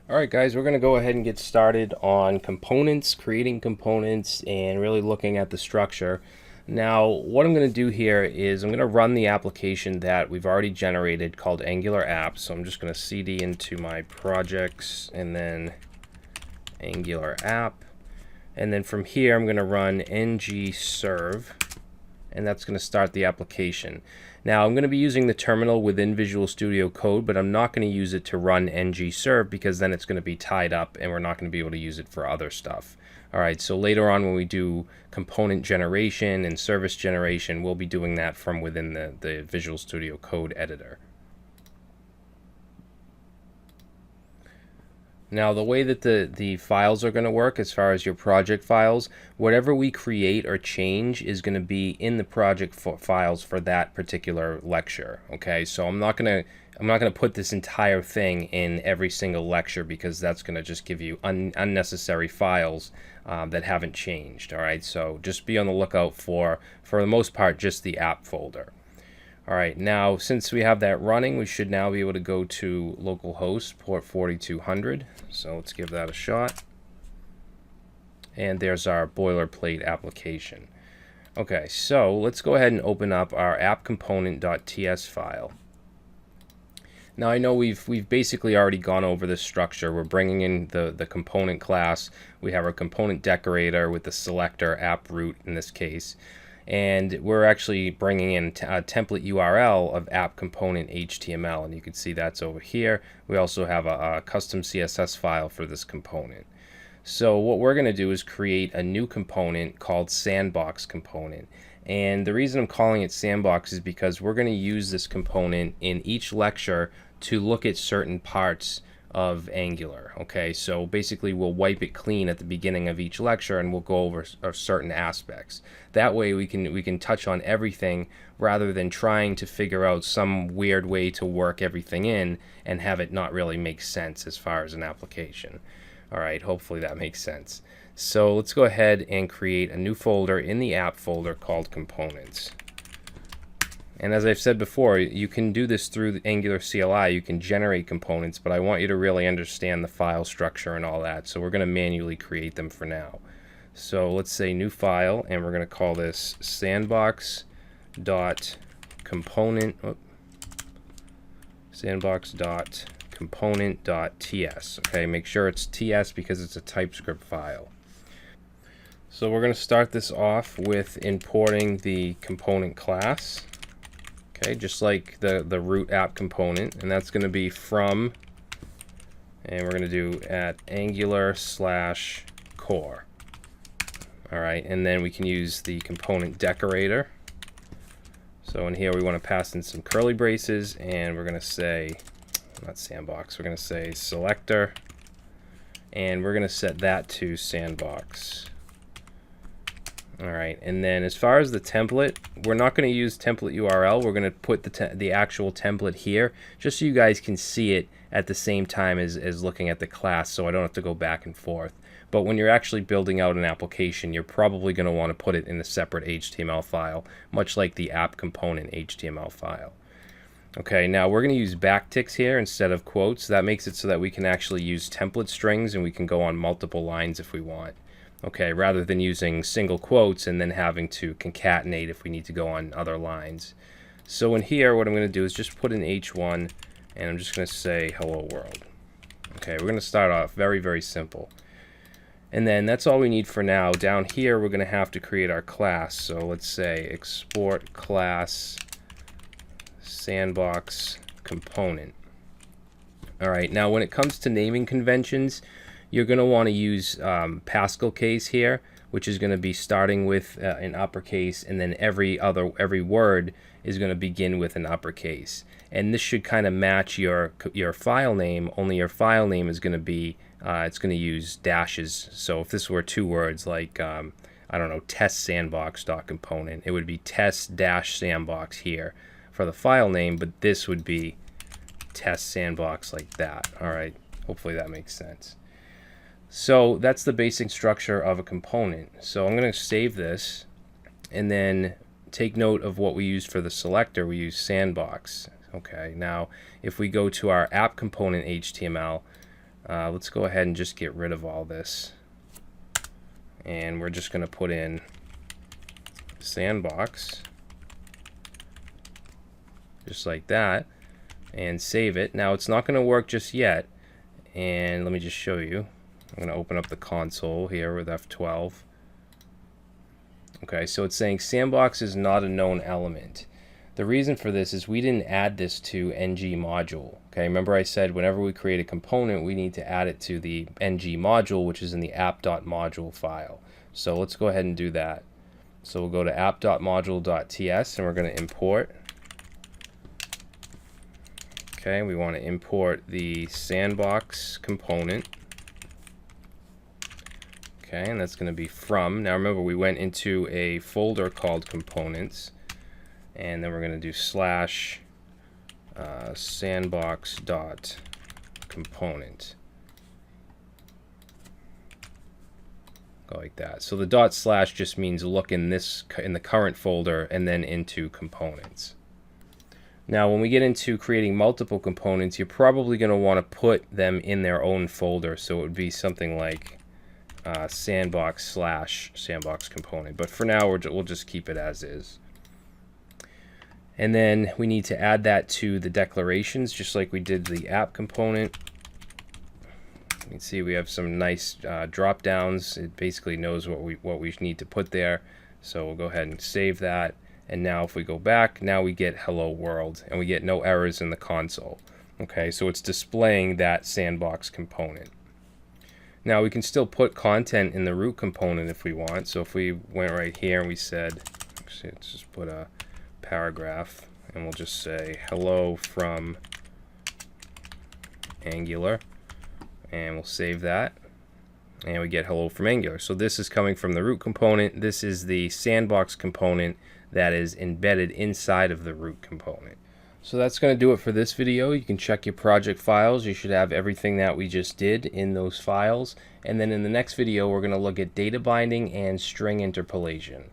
Alright guys, we're going to go ahead and get started on components, creating components, and really looking at the structure. Now, what I'm going to do here is I'm going to run the application that we've already generated called Angular Apps. So I'm just going to cd into my projects and then Angular App. And then from here, I'm going to run ng-serve, and that's going to start the application. Now I'm going to be using the terminal within Visual Studio Code, but I'm not going to use it to run ng-serve because then it's going to be tied up and we're not going to be able to use it for other stuff. Alright, so later on when we do component generation and service generation, we'll be doing that from within the Visual Studio Code editor. Now the way that the files are going to work as far as your project files, whatever we create or change is going to be in the project files for that particular lecture. Okay, so I'm not going to put this entire thing in every single lecture because that's going to just give you unnecessary files that haven't changed. All right, so just be on the lookout for the most part, just the app folder. Alright, now since we have that running, we should now be able to go to localhost port 4200. So let's give that a shot. And there's our boilerplate application. Okay, so let's go ahead and open up our app-component.ts file. Now I know we've basically already gone over this structure. We're bringing in the component class. We have our component decorator with the selector app root in this case. And we're actually bringing in a template URL of app component HTML, and you can see that's over here. We also have a custom CSS file for this component. So what we're going to do is create a new component called Sandbox component. And the reason I'm calling it Sandbox is because we're going to use this component in each lecture to look at certain parts of Angular. Okay, so basically we'll wipe it clean at the beginning of each lecture and we'll go over certain aspects. That way we can touch on everything rather than trying to figure out some weird way to work everything in and have it not really make sense as far as an application. Alright, hopefully that makes sense. So let's go ahead and create a new folder in the app folder called components. And as I've said before, you can do this through the Angular CLI. You can generate components, but I want you to really understand the file structure and all that. So we're going to manually create them for now. So let's say new file, and we're going to call this sandbox.component.ts. Okay, make sure it's TS because it's a TypeScript file. So we're going to start this off with importing the component class. Okay, just like the root app component, and that's going to be from, and we're going to do at Angular/core. Alright, and then we can use the component decorator. So in here we want to pass in some curly braces, and we're going to say, not sandbox, we're going to say selector, and we're going to set that to sandbox. Alright, and then as far as the template, we're not going to use template URL. We're going to put the actual template here just so you guys can see it at the same time as looking at the class, so I don't have to go back and forth. But when you're actually building out an application, you're probably going to want to put it in a separate HTML file, much like the app component HTML file. Okay, now we're going to use backticks here instead of quotes. That makes it so that we can actually use template strings and we can go on multiple lines if we want. Okay, rather than using single quotes and then having to concatenate if we need to go on other lines. So in here, what I'm going to do is just put in H1, and I'm just going to say hello world. Okay, we're going to start off very, very simple. And then that's all we need for now. Down here, we're going to have to create our class. So let's say export class sandbox component. Alright, now when it comes to naming conventions, you're going to want to use Pascal case here, which is going to be starting with an uppercase, and then every word is going to begin with an uppercase. And this should kind of match your file name, only your file name is going to be, it's going to use dashes. So if this were two words like, I don't know, test sandbox.component, it would be test-sandbox here for the file name, but this would be test sandbox like that. Alright, hopefully that makes sense. So that's the basic structure of a component. So I'm going to save this and then take note of what we used for the selector. We use sandbox. Okay, now if we go to our app component HTML, Let's go ahead and just get rid of all this. And we're just going to put in sandbox, just like that, and save it. Now it's not going to work just yet, and let me just show you. I'm going to open up the console here with F12. Okay, so it's saying sandbox is not a known element. The reason for this is we didn't add this to ng module. Okay, remember I said whenever we create a component, we need to add it to the ng module, which is in the app.module file. So let's go ahead and do that. So we'll go to app.module.ts and we're going to import. Okay, we want to import the sandbox component. Okay, and that's going to be from. Now remember, we went into a folder called components, and then we're going to do slash sandbox.component. Go like that. So the dot slash just means look in the current folder and then into components. Now when we get into creating multiple components, you're probably going to want to put them in their own folder. So it would be something like sandbox slash sandbox component. But for now, we'll just keep it as is. And then we need to add that to the declarations, just like we did the app component. You can see we have some nice drop downs. It basically knows what we need to put there. So we'll go ahead and save that. And now if we go back, now we get hello world, and we get no errors in the console. Okay, so it's displaying that sandbox component. Now we can still put content in the root component if we want. So if we went right here and we said, actually, let's just put a paragraph, and we'll just say hello from Angular, and we'll save that, and we get hello from Angular. So this is coming from the root component. This is the sandbox component that is embedded inside of the root component. So that's going to do it for this video. You can check your project files. You should have everything that we just did in those files. And then in the next video, we're going to look at data binding and string interpolation.